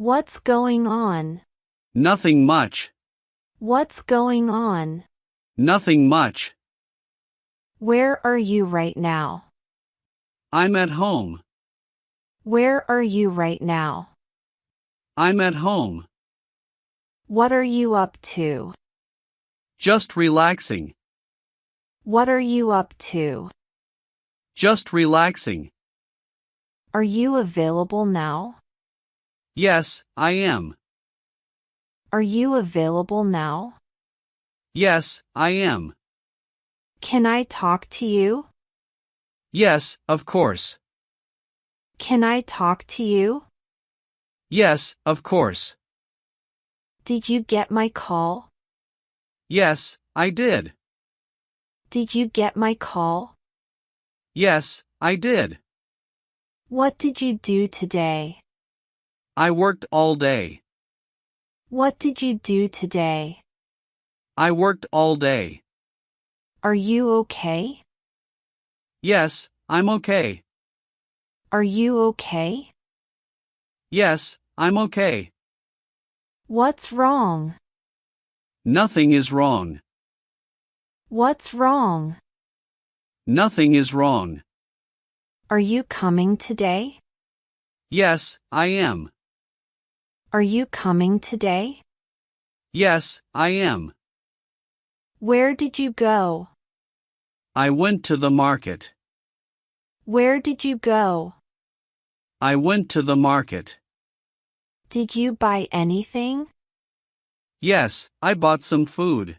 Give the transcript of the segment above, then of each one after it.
What's going on? Nothing much. What's going on? Nothing much. Where are you right now? I'm at home. Where are you right now? I'm at home. What are you up to? Just relaxing. What are you up to? Just relaxing. Are you available now? Yes, I am. Are you available now? Yes, I am. Can I talk to you? Yes, of course. Can I talk to you? Yes, of course. Did you get my call? Yes, I did. Did you get my call? Yes, I did. What did you do today? I worked all day. What did you do today? I worked all day. Are you okay? Yes, I'm okay. Are you okay? Yes, I'm okay. What's wrong? Nothing is wrong. What's wrong? Nothing is wrong. Are you coming today? Yes, I am. Are you coming today? Yes, I am. Where did you go? I went to the market. Where did you go? I went to the market. Did you buy anything? Yes, I bought some food.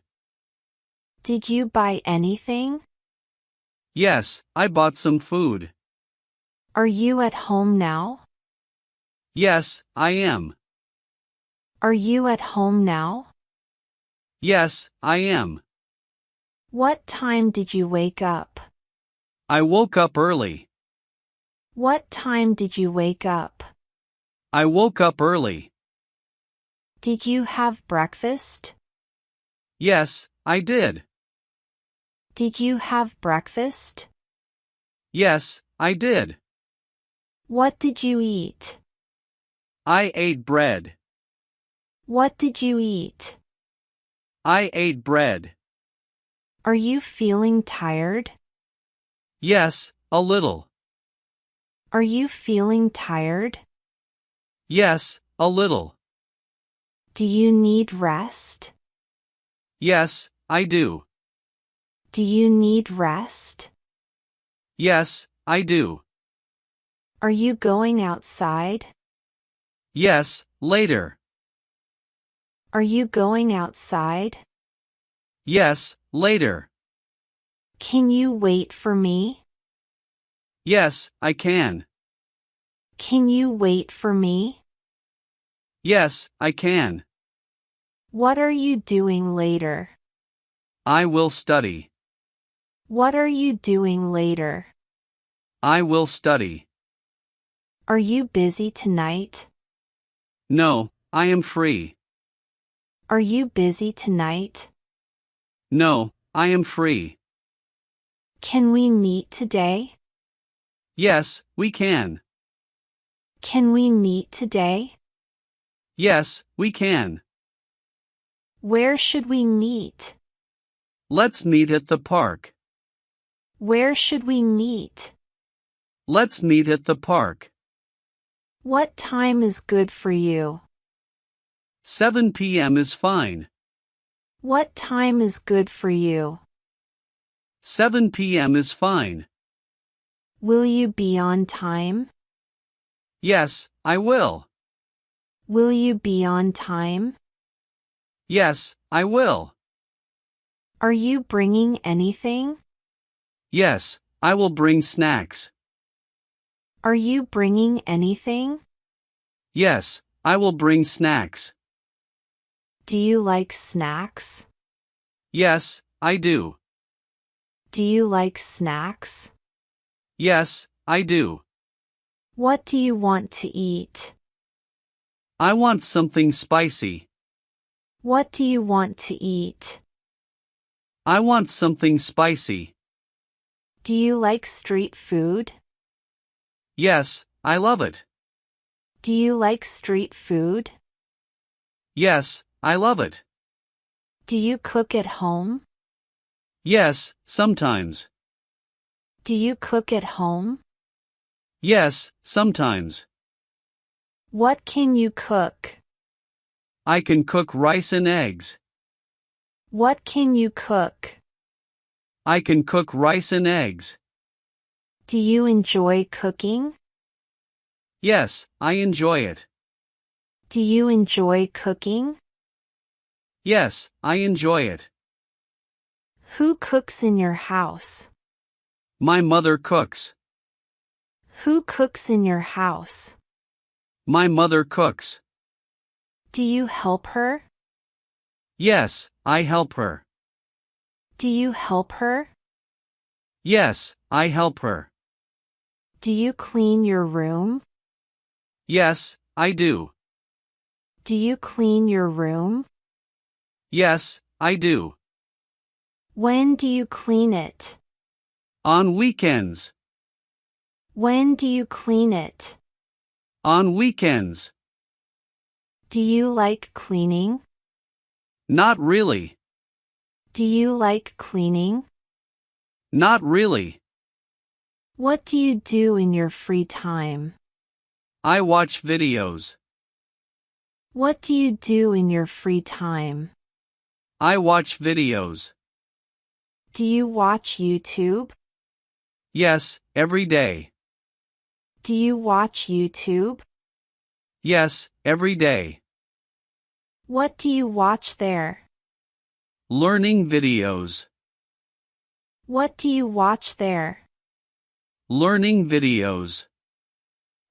Did you buy anything? Yes, I bought some food. Are you at home now? Yes, I am. Are you at home now? Yes, I am. What time did you wake up? I woke up early. What time did you wake up? I woke up early. Did you have breakfast? Yes, I did. Did you have breakfast? Yes, I did. What did you eat? I ate bread. What did you eat? I ate bread. Are you feeling tired? Yes, a little. Are you feeling tired? Yes, a little. Do you need rest? Yes, I do. Do you need rest? Yes, I do. Are you going outside? Yes, later. Are you going outside? Yes, later. Can you wait for me? Yes, I can. Can you wait for me? Yes, I can. What are you doing later? I will study. What are you doing later? I will study. Are you busy tonight? No, I am free. Are you busy tonight? No, I am free. Can we meet today? Yes, we can. Can we meet today? Yes, we can. Where should we meet? Let's meet at the park. Where should we meet? Let's meet at the park. What time is good for you? 7 p.m. is fine. What time is good for you? 7 p.m. is fine. Will you be on time? Yes, I will. Will you be on time? Yes, I will. Are you bringing anything? Yes, I will bring snacks. Are you bringing anything? Yes, I will bring snacks. Do you like snacks? Yes, I do. Do you like snacks? Yes, I do. What do you want to eat? I want something spicy. What do you want to eat? I want something spicy. Do you like street food? Yes, I love it. Do you like street food? Yes, I love it. Do you cook at home? Yes, sometimes. Do you cook at home? Yes, sometimes. What can you cook? I can cook rice and eggs. What can you cook? I can cook rice and eggs. Do you enjoy cooking? Yes, I enjoy it. Do you enjoy cooking? Yes, I enjoy it. Who cooks in your house? My mother cooks. Who cooks in your house? My mother cooks. Do you help her? Yes, I help her. Do you help her? Yes, I help her. Do you clean your room? Yes, I do. Do you clean your room? Yes, I do. When do you clean it? On weekends. When do you clean it? On weekends. Do you like cleaning? Not really. Do you like cleaning? Not really. What do you do in your free time? I watch videos. What do you do in your free time? I watch videos. Do you watch YouTube? Yes, every day. Do you watch YouTube? Yes, every day. What do you watch there? Learning videos. What do you watch there? Learning videos.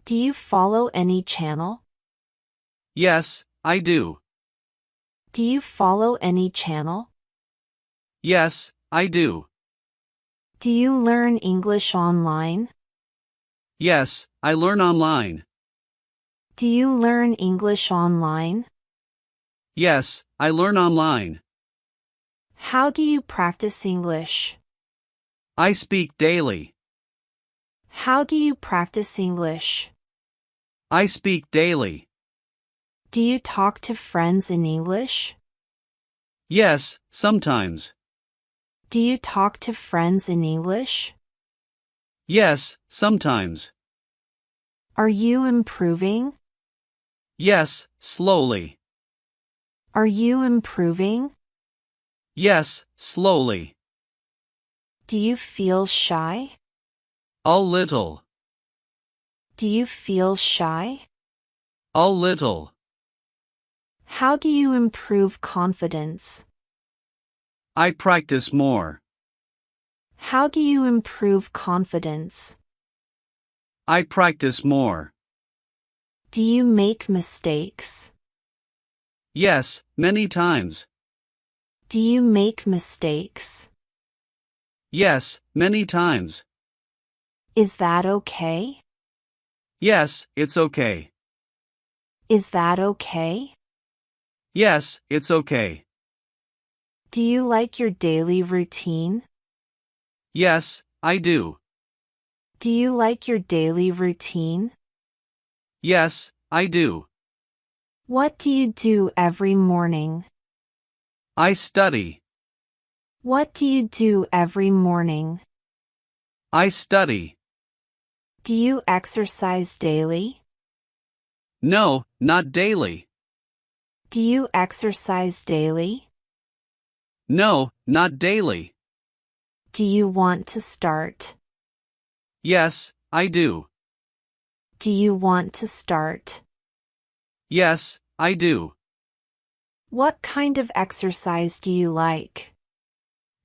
Do you follow any channel? Yes, I do. Do you follow any channel? Yes, I do. Do you learn English online? Yes, I learn online. Do you learn English online? Yes, I learn online. How do you practice English? I speak daily. How do you practice English? I speak daily. Do you talk to friends in English? Yes, sometimes. Do you talk to friends in English? Yes, sometimes. Are you improving? Yes, slowly. Are you improving? Yes, slowly. Do you feel shy? A little. Do you feel shy? A little. How do you improve confidence? I practice more. How do you improve confidence? I practice more. Do you make mistakes? Yes, many times. Do you make mistakes? Yes, many times. Is that okay? Yes, it's okay. Is that okay? Yes, it's okay. Do you like your daily routine? Yes, I do. Do you like your daily routine? Yes, I do. What do you do every morning? I study. What do you do every morning? I study. Do you exercise daily? No, not daily. Do you exercise daily? No, not daily. Do you want to start? Yes, I do. Do you want to start? Yes, I do. What kind of exercise do you like?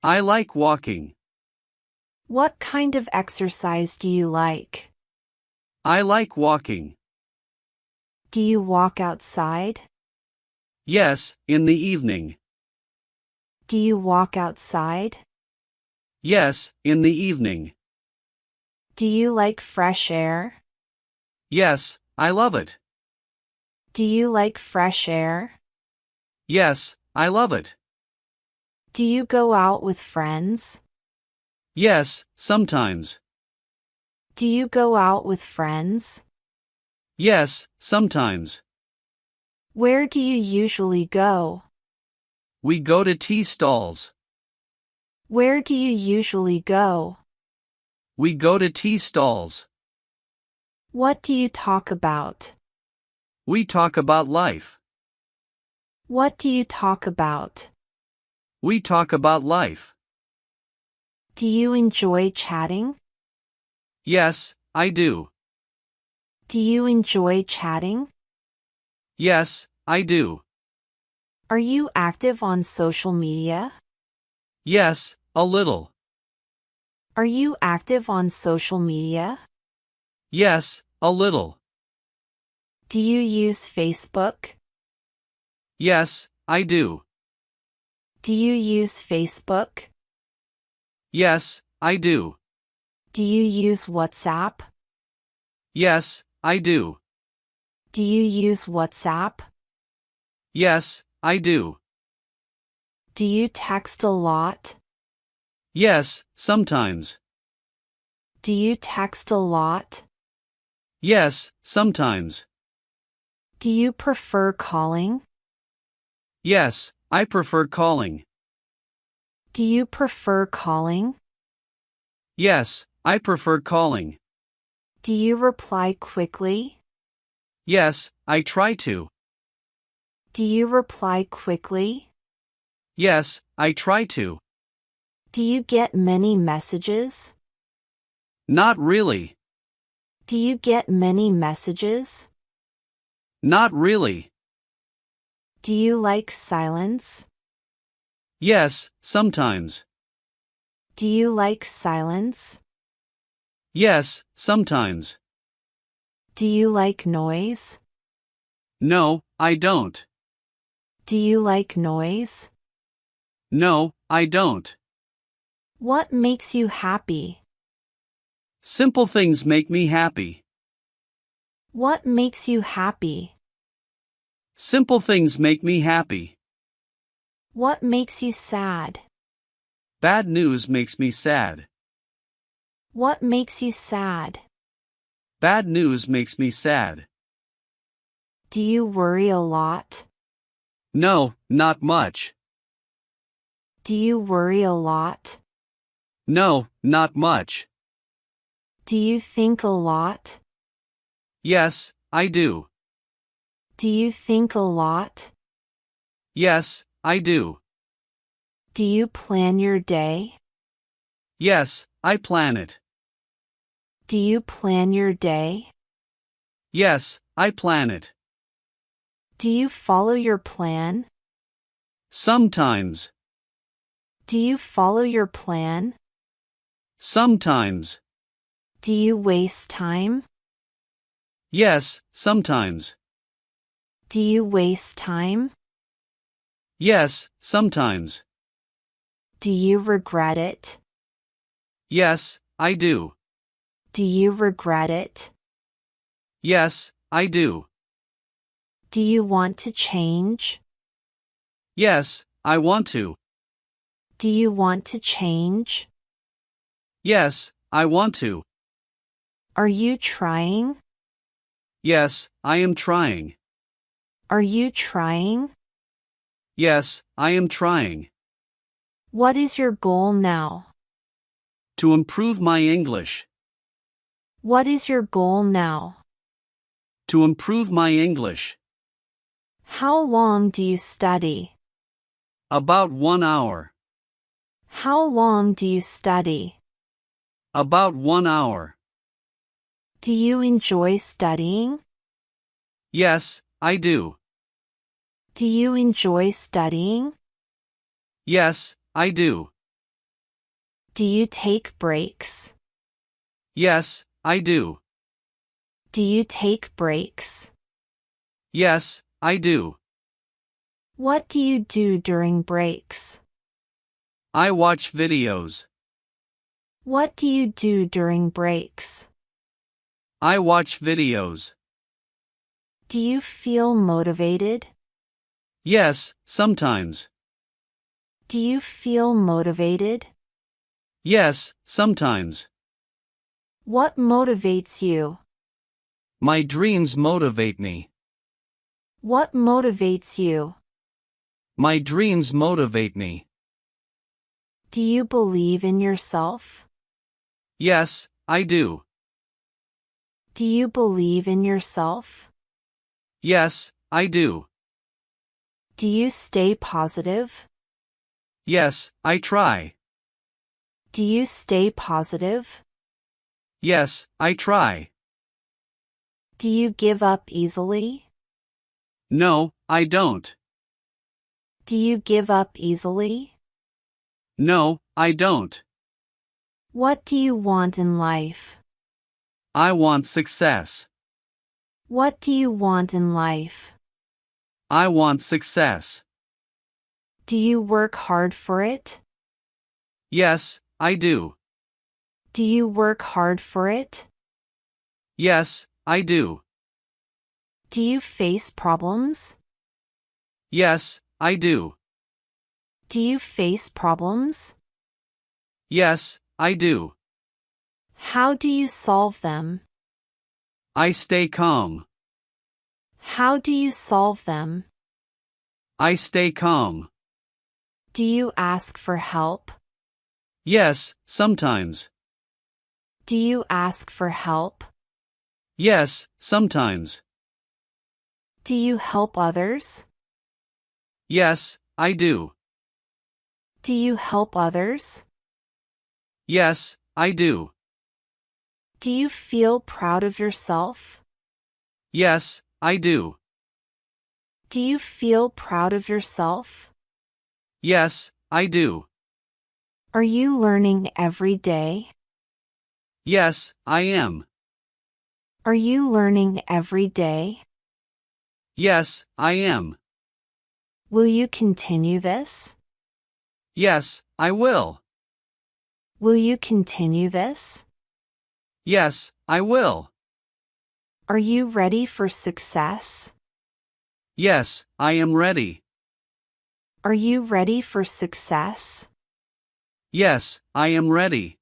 I like walking. What kind of exercise do you like? I like walking. Do you walk outside? Yes, in the evening. Do you walk outside? Yes, in the evening. Do you like fresh air? Yes, I love it. Do you like fresh air? Yes, I love it. Do you go out with friends? Yes, sometimes. Do you go out with friends? Yes, sometimes. Where do you usually go? We go to tea stalls. Where do you usually go? We go to tea stalls. What do you talk about? We talk about life. What do you talk about? We talk about life. Do you enjoy chatting? Yes, I do. Do you enjoy chatting? Yes, I do. Are you active on social media? Yes, a little. Are you active on social media? Yes, a little. Do you use Facebook? Yes, I do. Do you use Facebook? Yes, I do. Do you use WhatsApp? Yes, I do. Do you use WhatsApp? Yes, I do. Do you text a lot? Yes, sometimes. Do you text a lot? Yes, sometimes. Do you prefer calling? Yes, I prefer calling. Do you prefer calling? Yes, I prefer calling. Do you reply quickly? Yes, I try to. Do you reply quickly? Yes, I try to. Do you get many messages? Not really. Do you get many messages? Not really. Do you like silence? Yes, sometimes. Do you like silence? Yes, sometimes. Do you like noise? No, I don't. Do you like noise? No, I don't. What makes you happy? Simple things make me happy. What makes you happy? Simple things make me happy. What makes you sad? Bad news makes me sad. What makes you sad? Bad news makes me sad. Do you worry a lot? No, not much. Do you worry a lot? No, not much. Do you think a lot? Yes, I do. Do you think a lot? Yes, I do. Do you plan your day? Yes, I plan it. Do you plan your day? Yes, I plan it. Do you follow your plan? Sometimes. Do you follow your plan? Sometimes. Do you waste time? Yes, sometimes. Do you waste time? Yes, sometimes. Do you regret it? Yes, I do. Do you regret it? Yes, I do. Do you want to change? Yes, I want to. Do you want to change? Yes, I want to. Are you trying? Yes, I am trying. Are you trying? Yes, I am trying. What is your goal now? To improve my English. What is your goal now? To improve my English. How long do you study? About 1 hour. How long do you study? About 1 hour. Do you enjoy studying? Yes, I do. Do you enjoy studying? Yes, I do. Do you take breaks? Yes, I do. Do you take breaks? Yes, I do. What do you do during breaks? I watch videos. What do you do during breaks? I watch videos. Do you feel motivated? Yes, sometimes. Do you feel motivated? Yes, sometimes. What motivates you? My dreams motivate me. What motivates you? My dreams motivate me. Do you believe in yourself? Yes, I do. Do you believe in yourself? Yes, I do. Do you stay positive? Yes, I try. Do you stay positive? Yes, I try. Do you give up easily? No, I don't. Do you give up easily? No, I don't. What do you want in life? I want success. What do you want in life? I want success. Do you work hard for it? Yes, I do. Do you work hard for it? Yes, I do. Do you face problems? Yes, I do. Do you face problems? Yes, I do. How do you solve them? I stay calm. How do you solve them? I stay calm. Do you ask for help? Yes, sometimes. Do you ask for help? Yes, sometimes. Do you help others? Yes, I do. Do you help others? Yes, I do. Do you feel proud of yourself? Yes, I do. Do you feel proud of yourself? Yes, I do. Are you learning every day? Yes, I am. Are you learning every day? Yes, I am. Will you continue this? Yes, I will. Will you continue this? Yes, I will. Are you ready for success? Yes, I am ready. Are you ready for success? Yes, I am ready.